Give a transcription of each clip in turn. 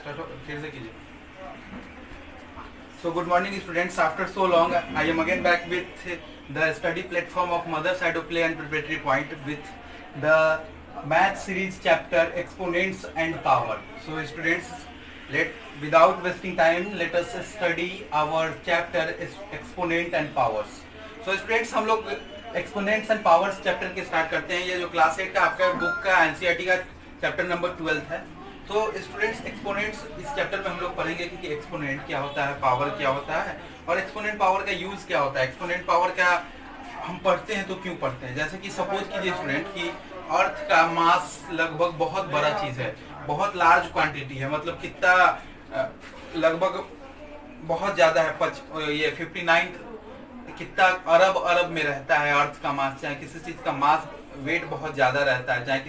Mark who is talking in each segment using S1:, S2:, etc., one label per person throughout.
S1: फिर से कीजिए। So good morning students, after so long I am again back with the study platform of Mother Side of Play and Preparatory Point with the math series chapter Exponents and Power. So students, without wasting time, let us study our chapter Exponent and Powers. So students, हम लोग Exponents and Powers chapter के start करते हैं। ये जो class 8 का आपका book का NCERT का चैप्टर नंबर 12 है। तो स्टूडेंट्स, एक्सपोनेंट्स इस चैप्टर में हम लोग पढ़ेंगे कि एक्सपोनेंट क्या होता है, पावर क्या होता है और एक्सपोनेंट पावर का यूज क्या होता है। एक्सपोनेंट पावर का हम पढ़ते हैं तो क्यों पढ़ते हैं, जैसे कि सपोज कीजिए स्टूडेंट कि अर्थ का मास लगभग बहुत बड़ा चीज है, बहुत लार्ज क्वांटिटी है, मतलब कितना लगभग बहुत ज्यादा है, ये 59 कितना अरब में रहता है अर्थ का मास। चाहे किसी चीज का मास वेट बहुत ज्यादा रहता है, चाहे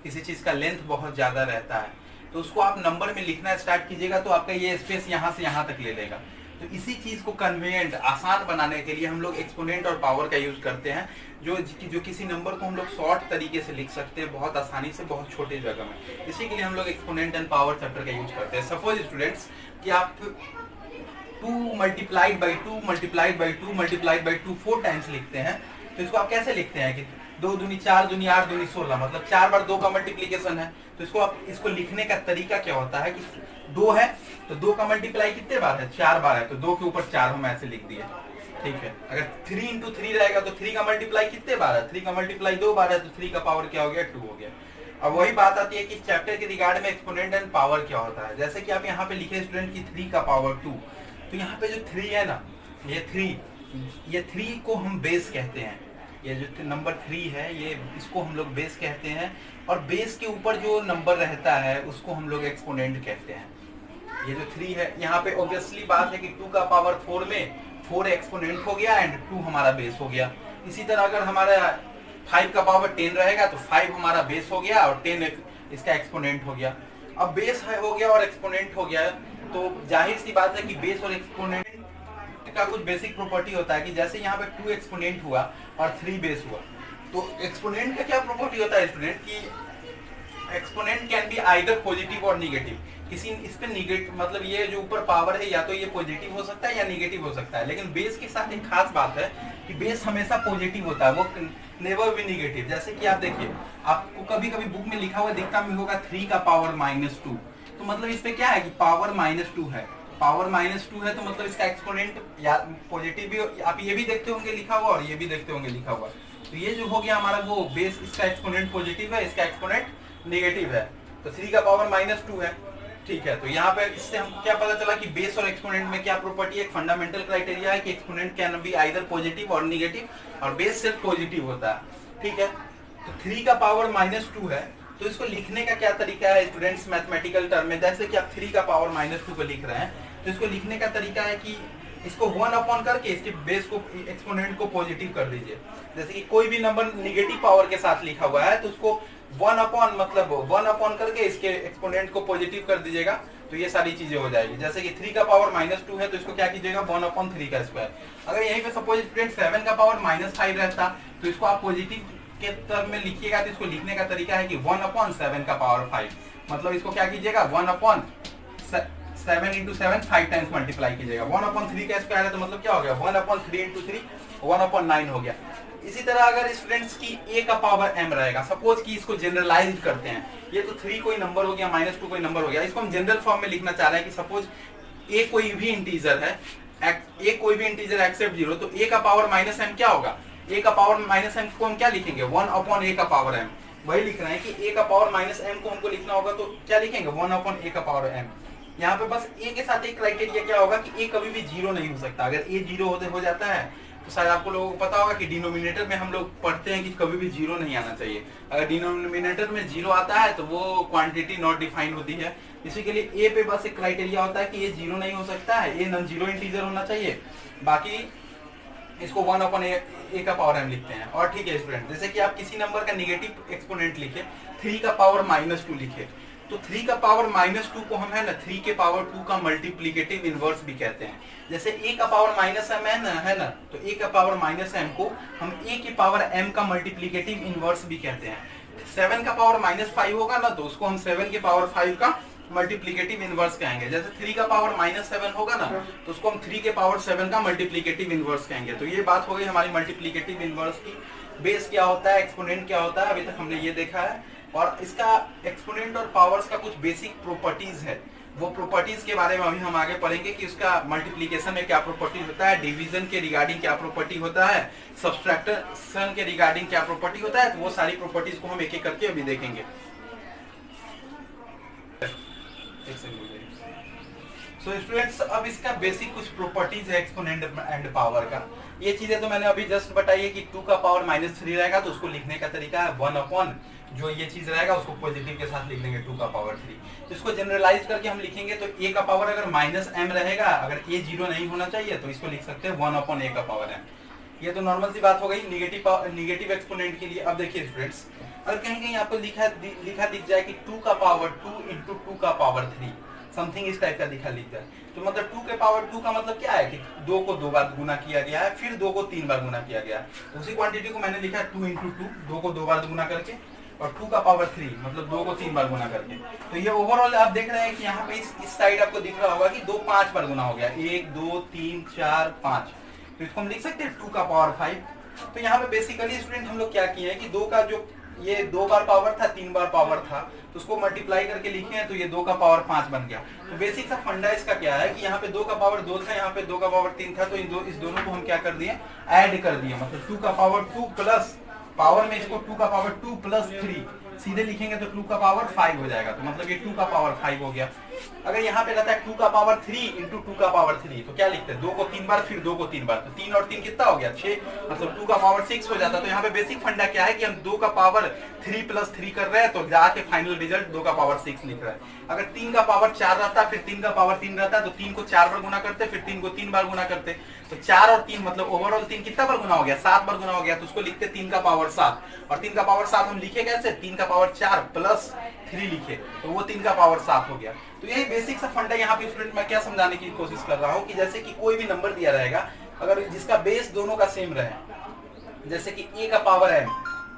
S1: किसी चीज का लेंथ बहुत ज्यादा रहता है, तो उसको आप नंबर में लिखना स्टार्ट कीजिएगा तो आपका ये स्पेस यहाँ से यहाँ तक ले लेगा। तो इसी चीज को कन्वीनियंट आसान बनाने के लिए हम लोग एक्सपोनेंट और पावर का यूज करते हैं, जो किसी नंबर को हम लोग शॉर्ट तरीके से लिख सकते हैं, बहुत आसानी से, बहुत छोटे जगह में। इसी के लिए हम लोग एक्सपोनेंट एंड पावर चैप्टर का यूज करते हैं। सपोज स्टूडेंट्स कि आप 2 multiplied by 2 multiplied by 2 multiplied by 2 4 times लिखते हैं, तो इसको आप कैसे लिखते हैं कि 2 दूनी 4 दूनी 8 दूनी 16, मतलब 4 बार 2 का मल्टीप्लीकेशन है। तो इसको लिखने का तरीका क्या होता है कि 2 है तो 2 का मल्टीप्लाई कितने बार है, 4 बार है, तो 2 के ऊपर 4 हम ऐसे लिख दिए, ठीक है। अगर 3 इंटू 3 रहेगा तो 3 का मल्टीप्लाई कितने बार है, 3 का मल्टीप्लाई 2 बार है, तो 3 का पावर क्या हो गया, 2 हो गया। अब वही बात आती है कि चैप्टर के रिगार्ड में एक्सपोनेंट एंड पावर क्या होता है। जैसे कि आप यहाँ पे लिखे स्टूडेंट की 3 का पावर 2, तो यहाँ पे जो 3 है ना, ये 3 को हम बेस कहते हैं। ये जो नंबर 3 है, ये इसको हम लोग बेस कहते हैं, और बेस के ऊपर जो नंबर रहता है उसको हम लोग एक्सपोनेंट कहते हैं। ये जो 3 है, यहाँ पे ऑब्वियसली बात है कि 2 का पावर 4 में 4 एक्सपोनेंट हो गया एंड 2 हमारा बेस हो गया। इसी तरह अगर हमारा 5 का पावर 10 रहेगा तो 5 हमारा बेस हो गया और 10 इसका एक्सपोनेंट हो गया। अब बेस हो गया और एक्सपोनेंट हो गया, तो जाहिर सी बात है कि बेस और एक्सपोनेंट का कुछ बेसिक प्रॉपर्टी होता है कि जैसे यहाँ पे 2 एक्सपोनेंट हुआ और 3 बेस हुआ, तो एक्सपोनेंट का क्या प्रॉपर्टी होता है स्टूडेंट कि exponent can be either positive और नेगेटिव। किसी इस पे नेगेटिव, मतलब ये जो ऊपर पावर है या तो ये पॉजिटिव हो सकता है या नेगेटिव हो सकता है, लेकिन बेस के साथ एक खास बात है कि बेस हमेशा पॉजिटिव होता है, वो नेवर बी नेगेटिव। जैसे कि आप देखिए, आपको कभी कभी बुक में लिखा हुआ दिखता भी होगा 3 का पावर -2, तो मतलब इस पे क्या है कि पावर -2 है, पावर -2 है, तो मतलब इसका एक्सपोनेंट या पॉजिटिव भी, आप ये भी देखते होंगे लिखा हुआ और ये भी देखते होंगे लिखा हुआ। तो ये जो हो गया हमारा वो बेस, इसका एक्सपोनेंट पॉजिटिव है, इसका एक्सपोनेंट नेगेटिव है, तो 3 का पावर -2 है, ठीक है। तो यहाँ पे इससे हम क्या पता चला कि बेस और एक्सपोनेंट में क्या प्रॉपर्टी है, एक फंडामेंटल क्राइटेरिया है कि exponent can be either positive और नेगेटिव, और बेस सिर्फ पॉजिटिव होता है, ठीक है। तो 3 का पावर -2 है, तो इसको लिखने का क्या तरीका है स्टूडेंट्स मैथमेटिकल टर्म में। जैसे कि आप 3 का पावर -2 को लिख रहे हैं, तो इसको लिखने का तरीका है कि इसको 1 अपॉन करके इसके बेस को, एक्सपोनेंट को पॉजिटिव कर दीजिए। जैसे कि कोई भी नंबर नेगेटिव पावर के साथ लिखा हुआ है तो उसको 1 अपॉन करके इसके एक्सपोनेंट को पॉजिटिव कर दीजिएगा, तो ये सारी चीजें हो जाएगी। जैसे कि 3 का पावर -2 है तो इसको क्या कीजिएगा, 1/3 का स्क्वायर। अगर यहीं पे सपोज स्टूडेंट 7 का पावर -5 रहता तो इसको आप पॉजिटिव के टर्म में लिखिएगा, तो इसको लिखने का तरीका है कि 1/7 का पावर 5, मतलब इसको क्या कीजिएगा 1/7 इंटू 7 5 टाइम्स मल्टीप्लाई कीजिएगा। 1/3 का स्क्वायर है तो मतलब क्या हो गया 1/3 इंटू 3 1/9 हो गया। इसी तरह अगर स्टूडेंट्स की a का पावर m रहेगा, सपोज कि इसको जनरलाइज करते हैं, ये तो 3 कोई नंबर हो गया, -2 कोई नंबर हो गया, इसको हम जनरल फॉर्म में लिखना चाह रहे हैं कि सपोज a कोई भी इंटीजर है, a कोई भी इंटीजर एक्सेप्ट 0, तो a का पावर -m क्या होगा, a का पावर -m को हम क्या लिखेंगे 1/a का पावर m। वही लिख रहे हैं कि a का पावर -m को हमको लिखना होगा तो क्या लिखेंगे 1/a का पावर m। यहाँ पे बस a के साथ एक क्राइटेरिया क्या होगा कि a कभी भी 0 नहीं हो सकता। अगर a 0 हो जाता है तो शायद आपको लोगों को पता होगा कि डिनोमिनेटर में हम लोग पढ़ते हैं कि कभी भी 0 नहीं आना चाहिए। अगर डिनोमिनेटर में 0 आता है तो वो क्वांटिटी नॉट डिफाइंड होती है। इसी के लिए a पे बस एक क्राइटेरिया होता है कि ये 0 नहीं हो सकता है, ये नॉन जीरो इंटीजर होना चाहिए, बाकी इसको 1/a का पावर m लिखते हैं। और ठीक है स्टूडेंट, जैसे कि आप किसी नंबर का नेगेटिव एक्सपोनेंट लिखे, 3 का पावर -2 लिखे, तो 3 का पावर -2 को हम है ना 3 के पावर 2 का मल्टीप्लिकेटिव इनवर्स भी कहते हैं। जैसे a का पावर -m है ना, तो a का पावर -m को हम a के पावर m का मल्टीप्लिकेटिव इनवर्स भी कहते हैं। 7 का पावर -5 होगा ना, तो उसको हम 7 के पावर 5 का मल्टीप्लीकेटिव इनवर्स कहेंगे। जैसे 3 का पावर -7 होगा ना, तो उसको हम 3 के पावर 7 का मल्टीप्लीकेटिव इनवर्स कहेंगे। तो ये बात हो गई हमारी मल्टीप्लीकेटिव इनवर्स की। बेस क्या होता है, एक्सपोनेंट क्या होता है, अभी तक हमने ये देखा है। और इसका एक्सपोनेंट और पावर्स का कुछ बेसिक प्रॉपर्टीज है, वो प्रॉपर्टीज के बारे में अभी हम आगे पढ़ेंगे कि उसका मल्टीप्लीकेशन में क्या प्रॉपर्टी होता है, डिवीजन के रिगार्डिंग क्या प्रॉपर्टी होता है, सब्सट्रैक्शन के रिगार्डिंग क्या प्रॉपर्टी होता है। तो वो सारी प्रॉपर्टीज को हम एक एक करके अभी देखेंगे। सो स्टूडेंट्स, अब इसका बेसिक कुछ प्रॉपर्टीज है एक्सपोनेंट एंड पावर का। ये चीजें तो मैंने अभी जस्ट बताई है कि 2 का पावर -3 रहेगा तो उसको लिखने का तरीका है 1 अपॉन जो ये चीज रहेगा उसको पॉजिटिव के साथ लिख देंगे 2 का पावर 3। तो इसको जनरलाइज करके हम लिखेंगे तो a का पावर अगर -m रहेगा, अगर a 0 नहीं होना चाहिए तो इसको लिख सकते हैं 1 अपॉन a का पावर m। ये तो नॉर्मल सी बात हो गई निगेटिव एक्सपोनेंट के लिए। अब देखिए स्टूडेंट्स, अगर कहीं कहीं आपको लिखा दिख जाए कि 2 का पावर 2 इंटू 2 का पावर 3, समथिंग इस टाइप का दिख जाए, तो मतलब 2 के पावर 2 का मतलब क्या है कि 2 को 2 बार गुना किया गया है, फिर 2 को 3 बार गुना किया गया है। तो उसी क्वांटिटी को मैंने लिखा है 2 इंटू 2, 2 को 2 बार गुना करके, और 2 का पावर 3 मतलब 2 को 3 बार गुना करके। तो ये ओवरऑल आप देख रहे हैं कि यहाँ पे इस साइड आपको दिख रहा होगा कि 2 5 बार गुना हो गया, 1 2 3 4 5। तो इसको हम लिख सकते हैं 2 का पावर 5। तो यहाँ पे बेसिकली स्टूडेंट हम लोग क्या किए हैं कि 2 का जो ये 2 बार पावर था, 3 बार पावर था, तो उसको मल्टीप्लाई करके लिखे हैं तो ये 2 का पावर 5 बन गया। तो बेसिक सा फंडा इसका क्या है कि यहाँ पे 2 का पावर 2 था, यहाँ पे 2 का पावर 3 था, तो इस दोनों को हम क्या कर दिए, ऐड कर दिए। मतलब 2 का पावर 2 प्लस पावर में इसको 2 का पावर 2 प्लस 3 सीधे लिखेंगे तो 2 का पावर 5 हो जाएगा। तो मतलब ये 2 का पावर 5 हो गया। अगर यहाँ पे रहता है 2 का पावर 3 इंटू 2 का पावर 3, तो क्या लिखते हैं 2 को 3 बार फिर 2 को 3 बार, तो 3 और 3 कितना हो गया 6, मतलब 2 का पावर 6 हो जाता। तो यहाँ पे बेसिक फंडा क्या है कि हम 2 का पावर 3 प्लस 3 कर रहे हैं तो जाके फाइनल रिजल्ट 2 का पावर 6 लिख रहा है। अगर 3 का पावर 4 रहता फिर 3 का पावर 3 रहता तो 3 को 4 बार गुना करते, फिर 3 को 3 बार गुना करते, तो 4 और 3 मतलब ओवरऑल 3 कितना बार गुना हो गया, 7 बार गुना हो गया। तो उसको लिखते 3 का पावर 7, और 3 का पावर 7 हम लिखे कैसे, 3 का पावर 4 प्लस 3 लिखे, तो वो 3 का पावर 7 हो गया। तो यही बेसिक सा फंडा यहाँ पे स्टूडेंट मैं क्या समझाने की कोशिश कर रहा हूँ कि जैसे कि कोई भी नंबर दिया रहेगा, अगर जिसका बेस दोनों का सेम रहे, जैसे कि a का पावर m,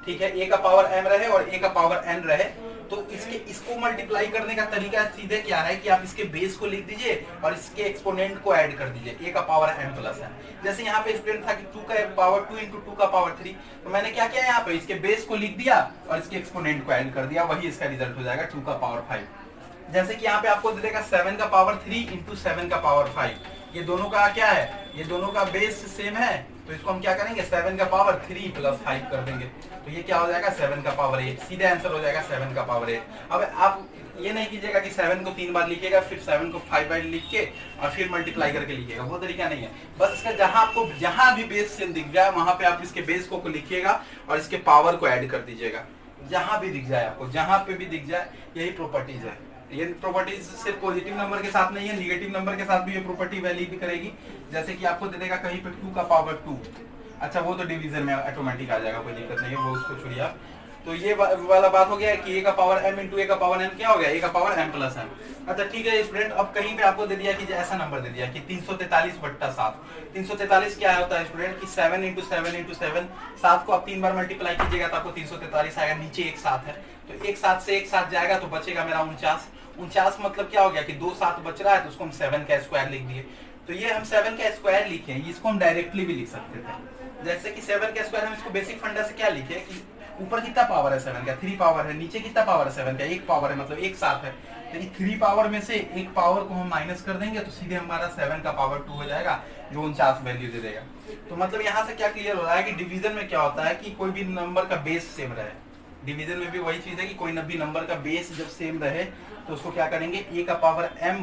S1: ठीक है, a का पावर m रहे और a का पावर n रहे, तो इसको मल्टीप्लाई करने का तरीका सीधे क्या है कि आप इसके बेस को लिख दीजिए और इसके एक्सपोनेंट को ऐड कर दीजिए, a का पावर m प्लस n। जैसे यहाँ पे स्टूडेंट था कि 2 का पावर 2 इंटू 2 का पावर 3, तो मैंने क्या किया यहाँ पे इसके बेस को लिख दिया और इसके एक्सपोनेंट को ऐड कर दिया, वही इसका रिजल्ट हो जाएगा 2 का पावर 5। जैसे कि यहाँ पे आपको दे देगा 7 का पावर 3 इंटू 7 का पावर 5, ये दोनों का क्या है, ये दोनों का बेस सेम है, तो इसको हम क्या करेंगे 7 का पावर 3 प्लस 5 कर देंगे, तो ये क्या हो जाएगा 7 का पावर 8, सीधे आंसर हो जाएगा 7 का पावर 8। अब आप ये नहीं कीजिएगा कि 7 को 3 बार लिखिएगा फिर 7 को 5 बार लिख के और फिर मल्टीप्लाई करके लिखिएगा, वो तरीका नहीं है। बस इसका जहां आपको जहां भी बेस सेम दिख जाए वहां पे आप इसके बेस को लिखिएगा और इसके पावर को ऐड कर दीजिएगा, जहां भी दिख जाए आपको, जहां पे भी दिख जाए, यही प्रॉपर्टीज है। ये प्रॉपर्टीज सिर्फ पॉजिटिव नंबर के साथ नहीं है, निगेटिव नंबर के साथ भी ये प्रॉपर्टी वैलिड भी करेगी। जैसे कि आपको दे देगा कहीं पे 2 का पावर 2, अच्छा वो तो डिवीजन में ऑटोमेटिक आ जाएगा, कोई दिक्कत नहीं है, वो उसको छोड़िए आप। तो ये वाला बात हो गया कि a का पावर m इंटू a का पावर n क्या हो गया, a का पावर m प्लस n। अच्छा ठीक है स्टूडेंट, अब कहीं पे आपको दे दिया कि ऐसा नंबर दे दिया कि 343/7। 343 क्या होता है स्टूडेंट कि 7 इंटू 7 इंटू 7, 7 को आप 3 बार मल्टीप्लाई कीजिएगा तो आपको 343 आएगा, नीचे एक 7 है तो एक 7 से एक 7 जाएगा तो बचेगा मेरा 49 मतलब क्या हो गया कि 2 7 बच रहा है, तो उसको हम 7 का स्क्वायर लिख दिए। तो ये हम 7 का स्क्वायर लिखे, इसको हम डायरेक्टली भी लिख सकते थे। जैसे कि 7 का स्क्वायर हम इसको बेसिक फंडा से क्या लिखे कि ऊपर कितना पावर है 7 का, 3 पावर है, नीचे कितना पावर है 7 का, 1 पावर है, मतलब एक 7 है। लेकिन 3 पावर में से एक पावर को हम माइनस कर देंगे तो सीधे हमारा 7 का पावर 2 हो जाएगा, जो 49 वैल्यू दे देगा। तो मतलब यहाँ से क्या क्लियर हो रहा है कि डिवीजन में क्या होता है कि कोई भी नंबर का बेस सेम रहे, डिवीजन में भी वही चीज है कि कोई भी नंबर का बेस जब सेम रहे तो उसको क्या करेंगे, a का पावर m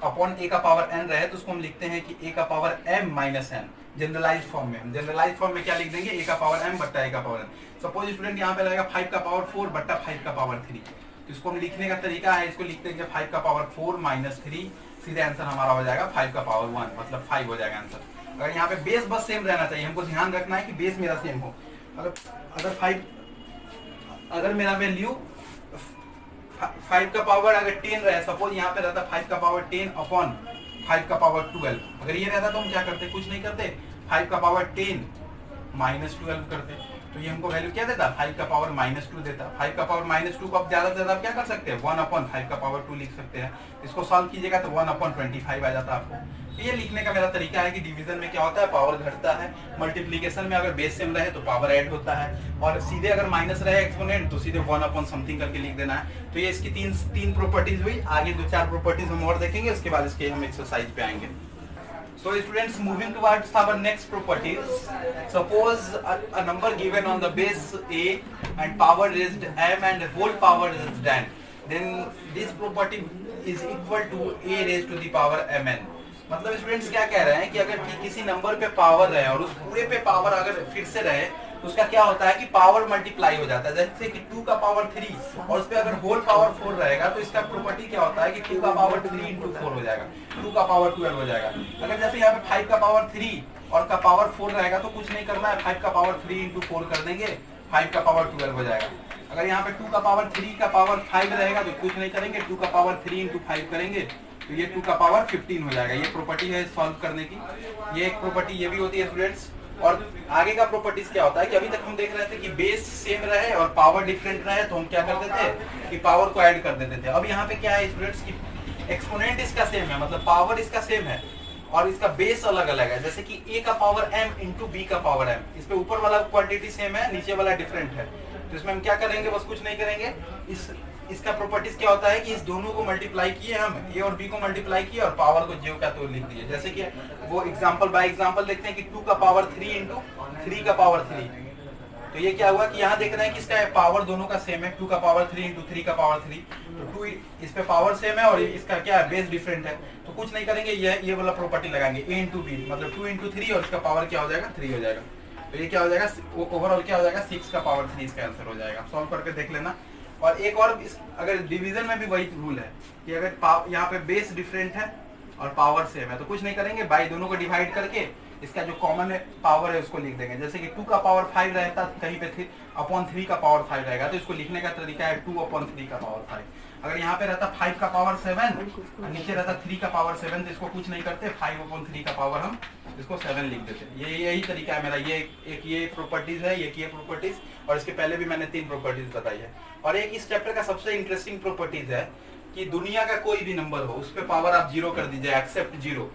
S1: अपॉन a का पावर n रहे तो उसको हम लिखते हैं कि a का power m minus n, generalise form में। जनरलाइज फॉर्म में क्या लिख देंगे, a का पावर m बट्टा a का पावर n। सपोज स्टूडेंट यहाँ पे लगेगा 5 का पावर 4 बट्टा 5 का पावर 3, तो इसको हम लिखने का तरीका है, इसको लिख देंगे 5 का पावर 4 माइनस 3, सीधे आंसर हमारा हो जाएगा 5 का पावर 1, मतलब 5 हो जाएगा आंसर। अगर यहाँ पे बेस बस सेम रहना चाहिए, हमको ध्यान रखना है कि बेस मेरा सेम हो। अगर मेरा वैल्यू 5 का पावर अगर 10 रहे, सपोज यहाँ पे रहता 5 का पावर 10 अपॉन 5 का पावर 12, अगर ये रहता तो हम क्या करते, कुछ नहीं करते, 5 का पावर 10 माइनस 12 करते। तो तो ये हमको वैल्यू क्या देता, 5 का पावर -2 देता। 5 का पावर -2 को आप ज्यादा से ज्यादा क्या कर सकते हैं, 1/5 का पावर 2 लिख सकते हैं। इसको सॉल्व कीजिएगा तो 1/25 आ जाता आपको। तो ये लिखने का मेरा तरीका है कि डिवीजन में क्या होता है, पावर घटता है, मल्टीप्लीकेशन में अगर बेस सेम रहे तो पावर ऐड होता है, और सीधे अगर माइनस रहे एक्सपोनेंट तो सीधे 1/समथिंग करके लिख देना है। तो ये इसकी तीन प्रॉपर्टीज हुई। आगे 2-4 प्रॉपर्टीज हम और देखेंगे, उसके बाद इसके हम एक्सरसाइज पे आएंगे। So students, moving towards our next properties, suppose a number given on the base a and power raised m and whole power raised n, then this property is equal to a raised to the power mn। मतलब students क्या कह रहे हैं कि अगर किसी number पे power रहे और उस पूरे पे पावर अगर फिर से रहे तो उसका क्या होता है कि पावर मल्टीप्लाई हो जाता है। जैसे कि 2 का पावर 3 और उस पे अगर होल पावर 4 रहेगा तो इसका प्रॉपर्टी क्या होता है कि 2 का पावर 3 × 4 हो जाएगा, 2 का पावर 12 हो जाएगा। अगर जैसे यहाँ पे 5 का पावर 3 और का पावर 4 रहेगा तो कुछ नहीं करना है, 5 का पावर 3 × 4 कर देंगे, 5 का पावर 12 हो जाएगा। अगर यहाँ पे 2 का पावर 3 का पावर 5 रहेगा तो कुछ नहीं करेंगे, 2 का पावर 3 × 5 करेंगे तो ये 2 का पावर 15 हो जाएगा। ये प्रॉपर्टी है सॉल्व करने की, ये एक प्रॉपर्टी ये भी होती है स्टूडेंट्स। और आगे का प्रॉपर्टीज क्या होता है कि अभी तक हम देख रहे थे कि बेस सेम रहे और पावर डिफरेंट रहे तो हम क्या करते थे कि पावर को ऐड कर देते थे। अब यहाँ पे क्या है स्टूडेंट्स की एक्सपोनेंट इसका सेम है, मतलब पावर इसका सेम है और इसका बेस अलग अलग है। जैसे कि a का पावर m × b का पावर m, इस पे ऊपर वाला क्वांटिटी सेम है, नीचे वाला डिफरेंट है। तो इसमें हम क्या करेंगे, बस कुछ नहीं करेंगे, इसका प्रॉपर्टीज क्या होता है कि इस दोनों को मल्टीप्लाई किए, हम a और b को मल्टीप्लाई किए और पावर को ज्यों का त्यों लिख दिए। जैसे कि वो एग्जांपल बाय एग्जांपल देखते हैं कि 2 का पावर 3 × 3 का पावर 3। तो ये क्या हुआ कि यहाँ देख रहे हैं कि इसका पावर दोनों का सेम है, 2 का पावर 3 × 3 का पावर 3। तो 2 इस पे पावर सेम है और इसका क्या है, बेस डिफरेंट है। तो कुछ नहीं करेंगे, ये वाला प्रॉपर्टी लगाएंगे, a × b, मतलब 2 × 3 और इसका पावर क्या हो जाएगा, 3 हो जाएगा। तो ये क्या हो जाएगा, ओवरऑल क्या हो जाएगा, 6 का पावर 3 इसका आंसर हो जाएगा। सॉल्व करके देख लेना। और एक और अगर डिवीजन में भी वही रूल है कि अगर यहाँ पे बेस डिफरेंट है और पावर सेम है तो कुछ नहीं करेंगे, बाई दोनों को डिवाइड करके इसका जो कॉमन पावर है उसको लिख देंगे। जैसे कि 2 का पावर 5 रहता कहीं पे 3/3 का पावर 5 रहेगा तो इसको लिखने का तरीका है 2/3 का पावर 5। अगर यहाँ पे रहता 5 का पावर 7 और नीचे रहता 3 का पावर 7 तो इसको कुछ नहीं करते, 5/3 का पावर हम इसको 7 लिख देते। यही तरीका है मेरा। ये प्रॉपर्टीज है, ये प्रॉपर्टीज, और इसके पहले भी मैंने 3 प्रॉपर्टीज बताई है। और एक इस चैप्टर का सबसे इंटरेस्टिंग प्रॉपर्टीज है कि दुनिया का कोई भी नंबर हो उस पे पावर आप 0 कर दीजिए एक्सेप्ट 0।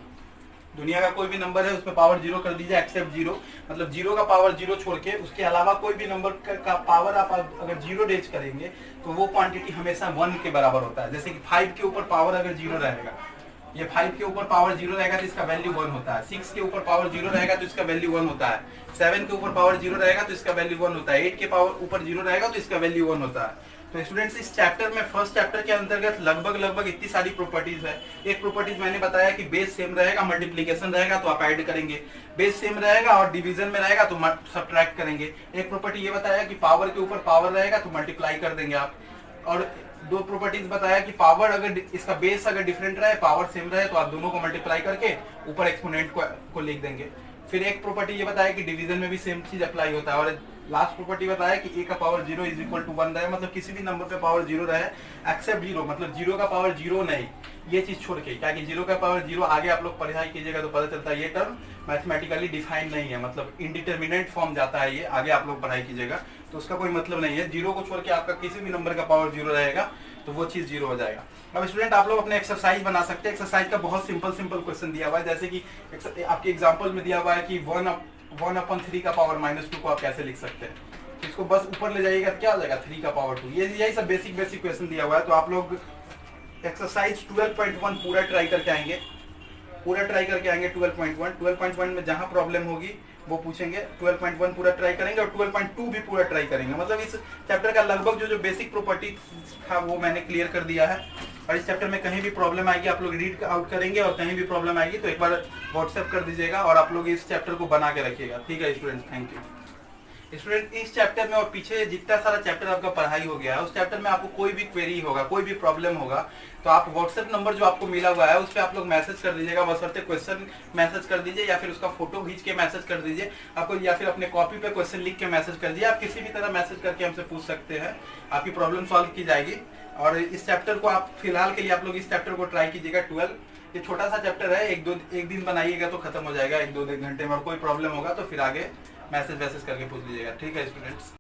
S1: दुनिया का कोई भी नंबर है उस पे पावर 0 कर दीजिए एक्सेप्ट 0, मतलब 0 का पावर 0 छोड़ के उसके अलावा कोई भी नंबर का पावर आप अगर 0 रेज करेंगे तो वो क्वांटिटी हमेशा 1 के बराबर होता है। जैसे कि 5 के ऊपर पावर अगर 0 रहेगा, ये 5 के ऊपर पावर 0 रहेगा तो इसका वैल्यू 1 होता है, 6 के ऊपर पावर 0 रहेगा तो इसका वैल्यू 1 होता है, 7 के ऊपर पावर 0 रहेगा तो इसका वैल्यू 1 होता है, 8 के पावर ऊपर 0 रहेगा तो इसका वैल्यू 1 होता है। तो स्टूडेंट्स इस चैप्टर में फर्स्ट चैप्टर के अंतर्गत लगभग इतनी सारी प्रॉपर्टीज है। एक प्रॉपर्टीज मैंने बताया कि बेस सेम रहेगा, मल्टीप्लिकेशन रहेगा तो आप ऐड करेंगे, बेस सेम रहेगा और डिवीजन में रहेगा तो सब्ट्रैक्ट करेंगे। एक प्रॉपर्टी ये बताया कि पावर के ऊपर पावर रहेगा तो मल्टीप्लाई कर देंगे आप। और 2 प्रॉपर्टीज बताया कि पावर अगर इसका बेस अगर डिफरेंट रहे, पावर सेम रहे तो आप दोनों को मल्टीप्लाई करके ऊपर एक्सपोनेंट को लिख देंगे। फिर एक प्रॉपर्टी ये बताया कि डिवीजन में भी सेम चीज अप्लाई होता है। और लास्ट प्रॉपर्टी बताया कि a का पावर 0 इज इक्वल टू 1 रहे, मतलब किसी भी नंबर पे पावर 0 रहे एक्सेप्ट 0, मतलब 0 का पावर 0 नहीं, ये चीज छोड़ के। क्या कि 0 का पावर 0 आगे आप लोग पढ़ाई कीजिएगा तो पता चलता है ये टर्म मैथमेटिकली डिफाइन नहीं है, मतलब इनडिटर्मिनेट फॉर्म जाता है ये, आगे आप लोग पढ़ाई कीजिएगा तो उसका कोई मतलब नहीं है। 0 को छोड़ के आपका किसी भी नंबर का पावर 0 रहेगा तो वो चीज 0 हो जाएगा। अब स्टूडेंट आप लोग अपने एक्सरसाइज बना सकते हैं। एक्सरसाइज का बहुत सिंपल क्वेश्चन दिया हुआ है, जैसे कि आपके एग्जांपल में दिया हुआ है कि 1/3 का पावर -2 को आप कैसे लिख सकते हैं। तो इसको बस ऊपर ले जाइएगा तो क्या हो जाएगा 3 का पावर 2। यही सब बेसिक क्वेश्चन दिया हुआ है। तो आप लोग एक्सरसाइज 12.1 पूरा ट्राई करके आएंगे, 12.1 में जहां प्रॉब्लम होगी वो पूछेंगे। 12.1 पूरा ट्राई करेंगे और 12.2 भी पूरा ट्राई करेंगे। मतलब इस चैप्टर का लगभग जो बेसिक प्रॉपर्टी था वो मैंने क्लियर कर दिया है। और इस चैप्टर में कहीं भी प्रॉब्लम आएगी आप लोग रीड आउट करेंगे, और कहीं भी प्रॉब्लम आएगी तो एक बार व्हाट्सएप कर दीजिएगा और आप लोग इस चैप्टर को बना के रखिएगा। ठीक है स्टूडेंट्स, थैंक यू। स्टूडेंट इस चैप्टर में और पीछे जितना सारा चैप्टर आपका पढ़ाई हो गया है उस चैप्टर में आपको कोई भी क्वेरी होगा, कोई भी प्रॉब्लम होगा तो आप व्हाट्सएप नंबर जो आपको मिला हुआ है उस पर आप लोग मैसेज कर दीजिएगा, बशर्ते क्वेश्चन मैसेज कर दीजिए या फिर उसका फोटो खींच के मैसेज कर दीजिए आपको, या फिर अपने कॉपी पे क्वेश्चन लिख के मैसेज कर दीजिए। आप किसी भी तरह मैसेज करके हमसे पूछ सकते हैं, आपकी प्रॉब्लम सॉल्व की जाएगी। और इस चैप्टर को आप फिलहाल के लिए आप लोग इस चैप्टर को ट्राई कीजिएगा 12। ये छोटा सा चैप्टर है, एक दिन बनाइएगा तो खत्म हो जाएगा 1-2 घंटे में। और कोई प्रॉब्लम होगा तो फिर आगे मैसेज वैसेज करके पूछ लीजिएगा। ठीक है स्टूडेंट्स।